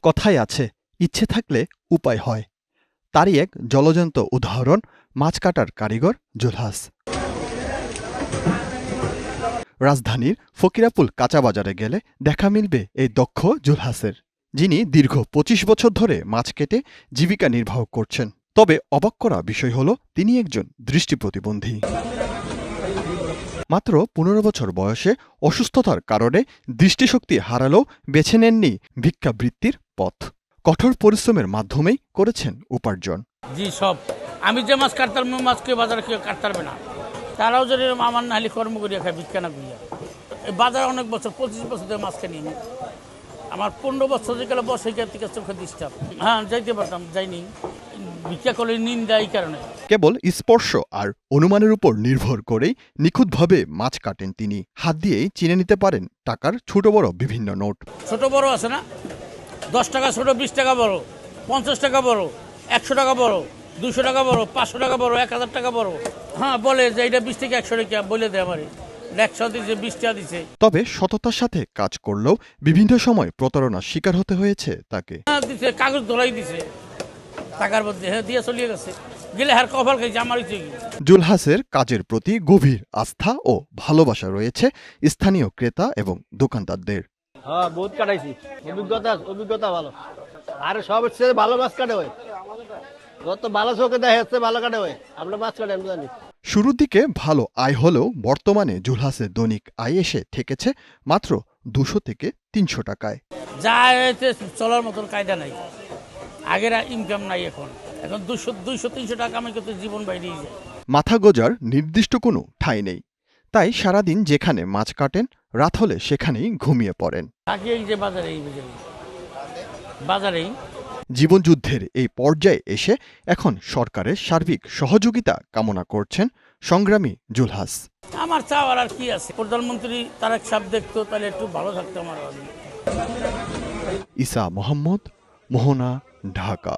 কথায় আছে, ইচ্ছে থাকলে উপায় হয়। তারই এক জলজন্ত উদাহরণ মাছ কাটার কারিগর জুলহাস। রাজধানীর ফকিরাপুল কাঁচা বাজারে গেলে দেখা মিলবে এই দক্ষ জুলহাসের, যিনি দীর্ঘ ২৫ বছর ধরে মাছ কেটে জীবিকা নির্বাহ করছেন। তবে অবাক করা বিষয় হল, তিনি একজন দৃষ্টি প্রতিবন্ধী। মাত্র ১৫ বছর বয়সে অসুস্থতার কারণে দৃষ্টিশক্তি হারালেও বেছে নেননি ভিক্ষাবৃত্তির পথ। কঠোর পরিশ্রমের মাধ্যমেই করেছেন উপার্জন। জি সব, আমি যে মাছ কাটতাম মাছ কেউ বাজারে কেউ কাটতে পারবে না। তারাও যদি আমার নাহলে কর্ম করিয়া খায়, ভিক্ষা না করিয়া। এই বাজারে অনেক বছর ২৫ বছর ধরে মাছ খানি আমি। আমার ১৫ বছর যেগুলো বসে থেকে চোখে ডিস্টার্ব। হ্যাঁ, যাইতে পারতাম, যাইনি। ভিক্ষা করলে নিন্দা এই কারণে। কেবল স্পর্শ আর অনুমানের উপর নির্ভর করেই নিখুঁতভাবে মাছ কাটেন তিনি। হাত দিয়েই চিনে নিতে পারেন টাকার ছোট বড় বিভিন্ন নোট। ছোট বড় আছে না, ১০ টাকা ছোট, ২০ টাকা বড়, ৫০ টাকা বড়, ১০০ টাকা বড়, ২০০ টাকা বড়, ৫০০ টাকা বড়, ১০০০ টাকা বড়। হ্যাঁ, বলে যে এটা ২০ থেকে ১০০ টাকা বলে দেয় আমারে। ১০০ দিছে, ২০ টাকা দিছে। তবে সততার সাথে কাজ করলেও বিভিন্ন সময় প্রতারণার শিকার হতে হয়েছে তাকে। হ্যাঁ দিছে, কাগজ ধরাই দিছে টাকার মধ্যে, হ্যাঁ দিয়ে চলিয়ে গেছে। গেলে হার কভার খাইছে আমার। জুলহাসের কাজের প্রতি গভীর আস্থা ও ভালোবাসা রয়েছে স্থানীয় ক্রেতা এবং দোকানদারদের। হ্যাঁ, বহুত কাটাইছি, অভিজ্ঞতা ভালো। আর সব হচ্ছে ভালো মাছ কাটে হয়, যত ভালো চোখে দেখা যাচ্ছে ভালো কাটে হয়। আমরা মাছ কাটে আমি জানি। শুরুর দিকে ভালো আয় হলেও বর্তমানে জুলহাসের দৈনিক আয় এসে ঠেকেছে মাত্র ২০০ থেকে ৩০০ টাকায়। যা চলার মতন কায়দা নাই, আগের ইনকাম নাই। এখন ২০০-৩০০ টাকা আমি কিন্তু জীবন বাইরেই যায়। মাথা গোজার নির্দিষ্ট কোনো ঠাঁই নেই, তাই সারাদিন যেখানে মাছ কাটেন, রাত হলে সেখানেই ঘুমিয়ে পড়েন। থাকি এই যে বাজারেই। জীবনযুদ্ধের এই পর্যায়ে এসে এখন সরকারের সার্বিক সহযোগিতা কামনা করছেন সংগ্রামী জুলহাস। আমার চাওয়ার আর কি আছে, প্রধানমন্ত্রী তারেক সাহেব দেখতো তাহলে একটু ভালো থাকতো আমার। ইসা মোহাম্মদ, মোহনা, ঢাকা।